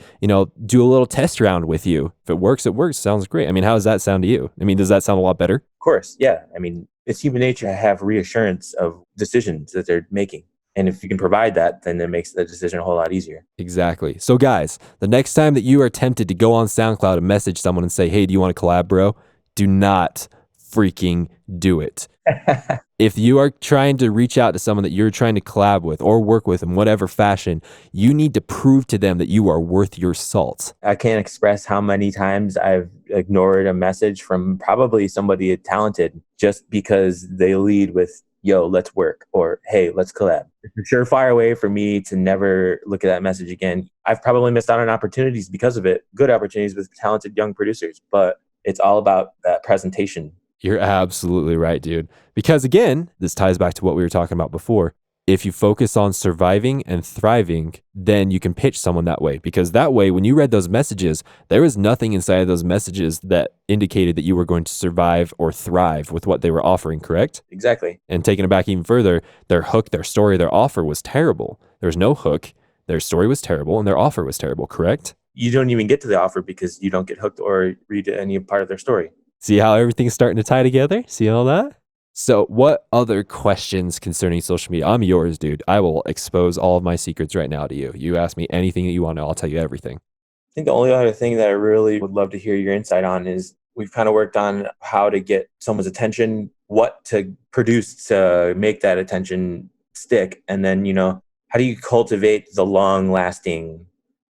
do a little test round with you. If it works, it works. Sounds great. I mean, how does that sound to you? I mean, does that sound a lot better? Of course, yeah. I mean, it's human nature to have reassurance of decisions that they're making. And if you can provide that, then it makes the decision a whole lot easier. Exactly. So guys, the next time that you are tempted to go on SoundCloud and message someone and say, hey, do you want to collab, bro? Do not freaking do it. If you are trying to reach out to someone that you're trying to collab with or work with in whatever fashion, you need to prove to them that you are worth your salt. I can't express how many times I've ignored a message from probably somebody talented just because they lead with, yo, let's work, or hey, let's collab. It's a surefire way for me to never look at that message again. I've probably missed out on opportunities because of it, good opportunities with talented young producers, but it's all about that presentation. You're absolutely right, dude. Because again, this ties back to what we were talking about before. If you focus on surviving and thriving, then you can pitch someone that way. Because that way, when you read those messages, there was nothing inside of those messages that indicated that you were going to survive or thrive with what they were offering, correct? Exactly. And taking it back even further, their hook, their story, their offer was terrible. There was no hook, their story was terrible, and their offer was terrible, correct? You don't even get to the offer because you don't get hooked or read any part of their story. See how everything's starting to tie together? See all that? So what other questions concerning social media? I'm yours, dude. I will expose all of my secrets right now to you. You ask me anything that you want to, I'll tell you everything. I think the only other thing that I really would love to hear your insight on is we've kind of worked on how to get someone's attention, what to produce to make that attention stick. And then, how do you cultivate the long lasting,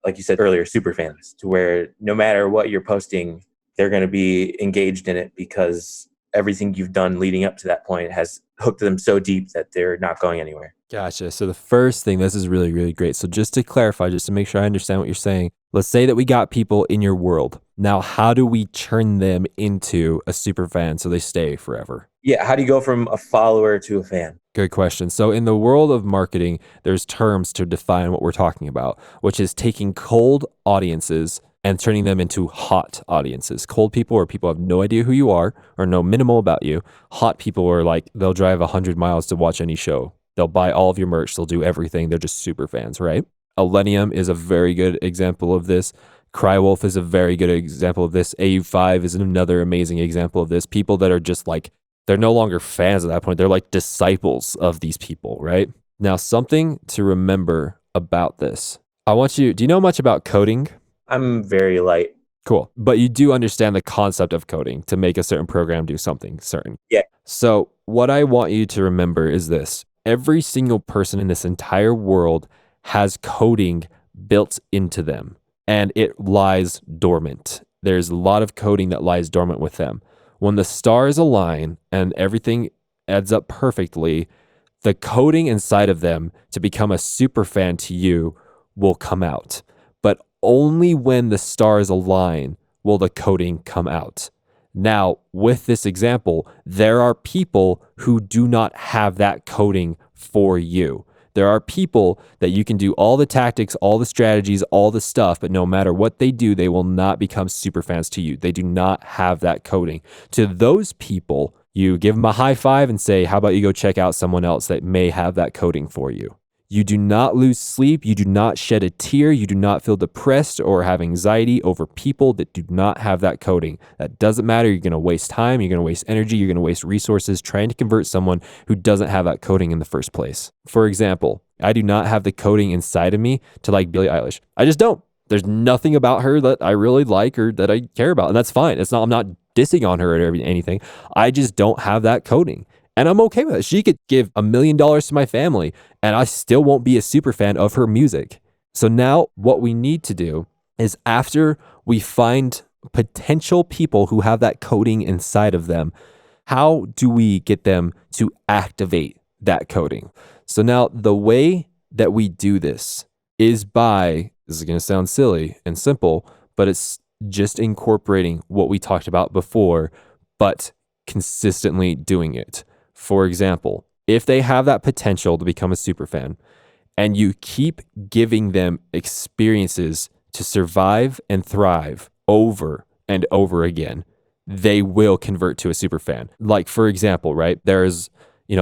like you said earlier, super fans, to where no matter what you're posting, they're going to be engaged in it because everything you've done leading up to that point has hooked them so deep that they're not going anywhere. Gotcha. So the first thing, this is really, really great. So just to clarify, just to make sure I understand what you're saying, let's say that we got people in your world. Now, how do we turn them into a super fan so they stay forever? Yeah. How do you go from a follower to a fan? Good question. So in the world of marketing, there's terms to define what we're talking about, which is taking cold audiences and turning them into hot audiences. Cold people are people who have no idea who you are or know minimal about you. Hot people are like, they'll drive 100 miles to watch any show. They'll buy all of your merch. They'll do everything. They're just super fans, right? Elenium is a very good example of this. Crywolf is a very good example of this. AU5 is another amazing example of this. People that are just like, they're no longer fans at that point. They're like disciples of these people, right? Now, something to remember about this. Do you know much about coding? I'm very light. Cool. But you do understand the concept of coding to make a certain program do something certain. Yeah. So what I want you to remember is this. Every single person in this entire world has coding built into them, and it lies dormant. There's a lot of coding that lies dormant with them. When the stars align and everything adds up perfectly, the coding inside of them to become a super fan to you will come out. But only when the stars align will the coding come out. Now, with this example, there are people who do not have that coding for you. There are people that you can do all the tactics, all the strategies, all the stuff, but no matter what they do, they will not become super fans to you. They do not have that coding. To those people, you give them a high five and say, how about you go check out someone else that may have that coding for you. You do not lose sleep. You do not shed a tear. You do not feel depressed or have anxiety over people that do not have that coding. That doesn't matter. You're going to waste time. You're going to waste energy. You're going to waste resources trying to convert someone who doesn't have that coding in the first place. For example, I do not have the coding inside of me to like Billie Eilish. I just don't. There's nothing about her that I really like or that I care about. And that's fine. I'm not dissing on her or anything. I just don't have that coding. And I'm okay with it. She could give $1 million to my family and I still won't be a super fan of her music. So now what we need to do is after we find potential people who have that coding inside of them, how do we get them to activate that coding? So now the way that we do this is by This is going to sound silly and simple, but it's just incorporating what we talked about before, but consistently doing it. For example, if they have that potential to become a superfan and you keep giving them experiences to survive and thrive over and over again, they will convert to a superfan. Like, for example, right? There's,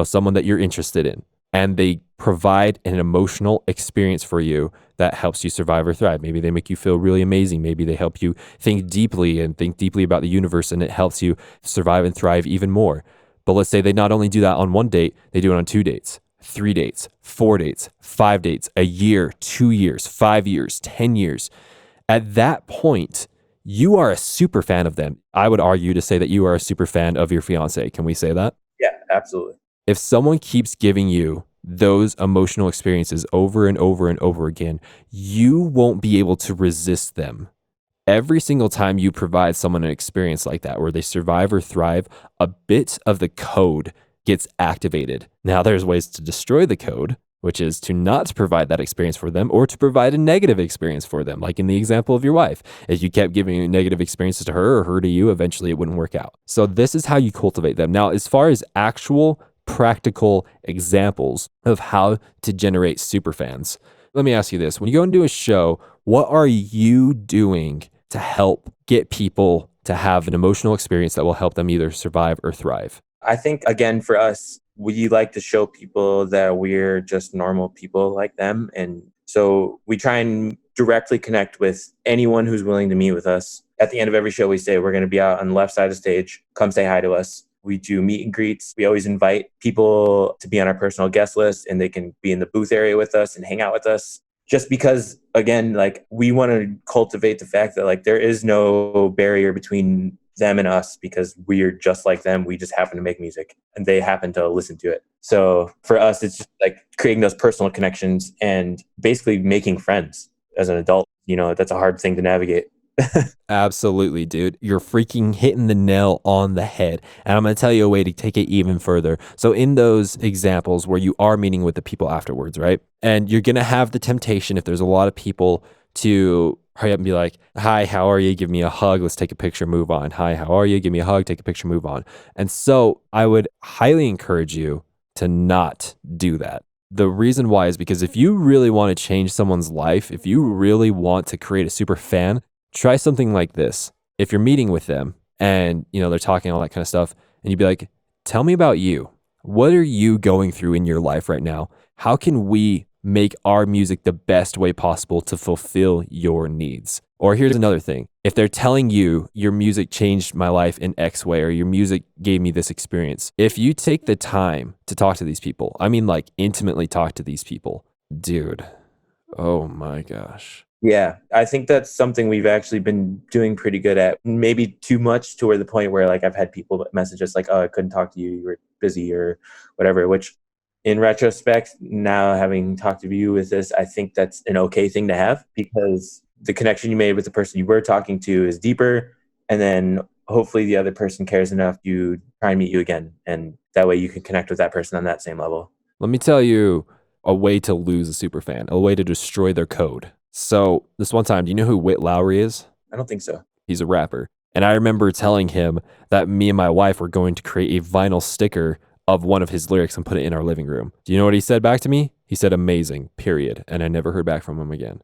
someone that you're interested in, and they provide an emotional experience for you that helps you survive or thrive. Maybe they make you feel really amazing. Maybe they help you think deeply about the universe, and it helps you survive and thrive even more. But let's say they not only do that on one date, they do it on 2 dates, 3 dates, 4 dates, 5 dates, a year, 2 years, 5 years, 10 years. At that point, you are a super fan of them. I would argue to say that you are a super fan of your fiance. Can we say that? Yeah, absolutely. If someone keeps giving you those emotional experiences over and over and over again, you won't be able to resist them. Every single time you provide someone an experience like that, where they survive or thrive, a bit of the code gets activated. Now, there's ways to destroy the code, which is to not provide that experience for them or to provide a negative experience for them. Like in the example of your wife, if you kept giving negative experiences to her or her to you, eventually it wouldn't work out. So this is how you cultivate them. Now, as far as actual practical examples of how to generate superfans, let me ask you this. When you go and do a show, what are you doing to help get people to have an emotional experience that will help them either survive or thrive? I think, again, for us, we like to show people that we're just normal people like them. And so we try and directly connect with anyone who's willing to meet with us. At the end of every show, we say, we're going to be out on the left side of the stage. Come say hi to us. We do meet and greets. We always invite people to be on our personal guest list, and they can be in the booth area with us and hang out with us. Just because, again, like, we want to cultivate the fact that, like, there is no barrier between them and us, because we're just like them. We just happen to make music and they happen to listen to it. So for us, it's just like creating those personal connections and basically making friends as an adult. That's a hard thing to navigate. Absolutely, dude. You're freaking hitting the nail on the head. And I'm going to tell you a way to take it even further. So in those examples where you are meeting with the people afterwards, right? And you're going to have the temptation, if there's a lot of people, to hurry up and be like, hi, how are you? Give me a hug. Let's take a picture, move on. Hi, how are you? Give me a hug, take a picture, move on. And so I would highly encourage you to not do that. The reason why is because if you really want to change someone's life, if you really want to create a super fan, try something like this. If you're meeting with them and, they're talking all that kind of stuff, and you'd be like, tell me about you. What are you going through in your life right now? How can we make our music the best way possible to fulfill your needs? Or here's another thing. If they're telling you your music changed my life in X way, or your music gave me this experience, if you take the time to talk to these people, I mean, like, intimately talk to these people, dude, oh my gosh. Yeah, I think that's something we've actually been doing pretty good at. Maybe too much, to where the point where, like, I've had people message us like, oh, I couldn't talk to you, you were busy or whatever, which in retrospect, now having talked to you with this, I think that's an okay thing to have, because the connection you made with the person you were talking to is deeper. And then hopefully the other person cares enough to try and meet you again. And that way you can connect with that person on that same level. Let me tell you a way to lose a super fan, a way to destroy their code. So this one time, do you know who Whit Lowry is? I don't think so. He's a rapper. And I remember telling him that me and my wife were going to create a vinyl sticker of one of his lyrics and put it in our living room. Do you know what he said back to me? He said, amazing, period. And I never heard back from him again.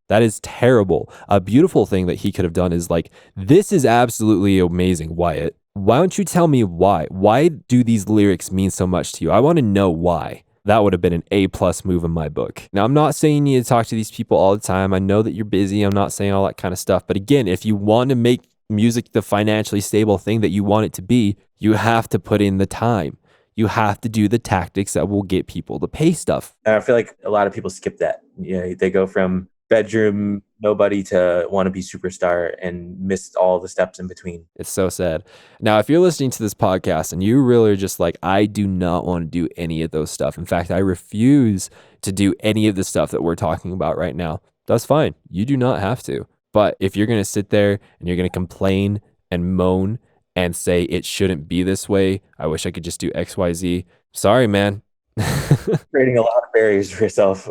That is terrible. A beautiful thing that he could have done is like, this is absolutely amazing, Wyatt. Why don't you tell me why? Why do these lyrics mean so much to you? I want to know why. That would have been an A+ move in my book. Now, I'm not saying you need to talk to these people all the time. I know that you're busy. I'm not saying all that kind of stuff. But again, if you want to make music the financially stable thing that you want it to be, you have to put in the time. You have to do the tactics that will get people to pay stuff. And I feel like a lot of people skip that. They go from bedroom nobody to wannabe superstar and miss all the steps in between. It's so sad. Now, if you're listening to this podcast and you really are just like, I do not want to do any of those stuff. In fact, I refuse to do any of the stuff that we're talking about right now. That's fine. You do not have to. But if you're going to sit there and you're going to complain and moan and say it shouldn't be this way, I wish I could just do X, Y, Z. Sorry, man. Creating a lot of barriers for yourself.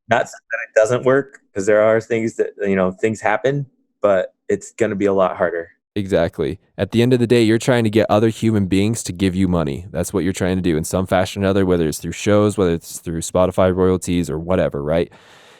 Not saying that it doesn't work, because there are things that, things happen, but it's going to be a lot harder. Exactly. At the end of the day, you're trying to get other human beings to give you money. That's what you're trying to do in some fashion or another, whether it's through shows, whether it's through Spotify royalties or whatever, right?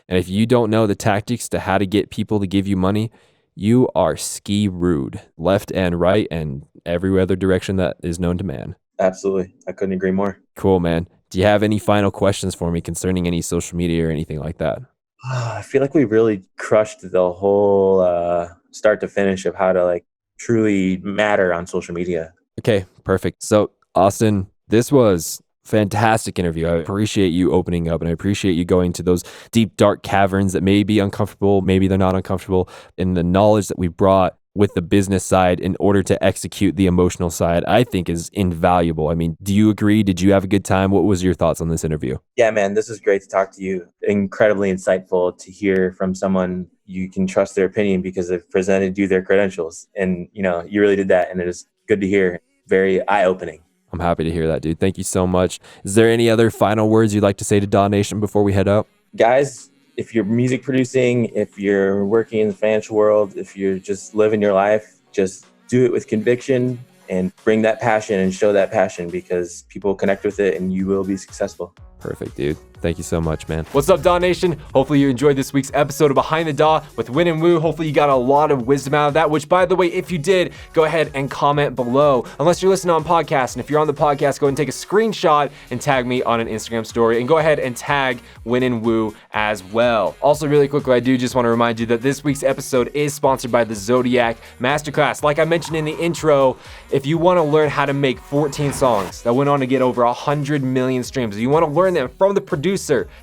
And if you don't know the tactics to how to get people to give you money, you are ski rude, left and right and every other direction that is known to man. Absolutely. I couldn't agree more. Cool, man. Do you have any final questions for me concerning any social media or anything like that? I feel like we really crushed the whole start to finish of how to truly matter on social media. Okay, perfect. So, Austin, this was fantastic interview. I appreciate you opening up, and I appreciate you going to those deep, dark caverns that may be uncomfortable, maybe they're not uncomfortable, and the knowledge that we brought with the business side in order to execute the emotional side, I think is invaluable. I mean, do you agree? Did you have a good time? What was your thoughts on this interview? Yeah, man, this was great to talk to you. Incredibly insightful to hear from someone you can trust their opinion because they've presented you their credentials. And, you really did that. And it is good to hear. Very eye-opening. I'm happy to hear that, dude. Thank you so much. Is there any other final words you'd like to say to DAW Nation before we head out? Guys, if you're music producing, if you're working in the financial world, if you're just living your life, just do it with conviction and bring that passion and show that passion, because people connect with it and you will be successful. Perfect, dude. Thank you so much, man. What's up, DAW Nation? Hopefully you enjoyed this week's episode of Behind the DAW with Win and Woo. Hopefully you got a lot of wisdom out of that, which, by the way, if you did, go ahead and comment below. Unless you're listening on podcast, and if you're on the podcast, go ahead and take a screenshot and tag me on an Instagram story, and go ahead and tag Win and Woo as well. Also, really quickly, I do just want to remind you that this week's episode is sponsored by the Zodiac Masterclass. Like I mentioned in the intro, if you want to learn how to make 14 songs that went on to get over 100 million streams, if you want to learn them from the producer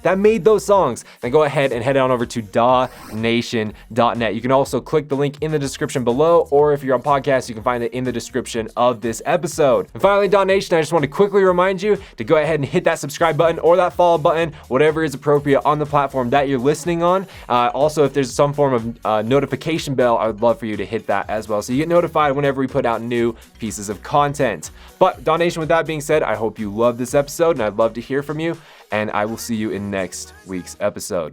that made those songs, then go ahead and head on over to dawnation.net. You can also click the link in the description below, or if you're on podcast, you can find it in the description of this episode. And finally, DAW Nation, I just want to quickly remind you to go ahead and hit that subscribe button or that follow button, whatever is appropriate on the platform that you're listening on. Also, if there's some form of notification bell, I would love for you to hit that as well, so you get notified whenever we put out new pieces of content. But DAW Nation, with that being said, I hope you loved this episode, and I'd love to hear from you, and I will see you in next week's episode.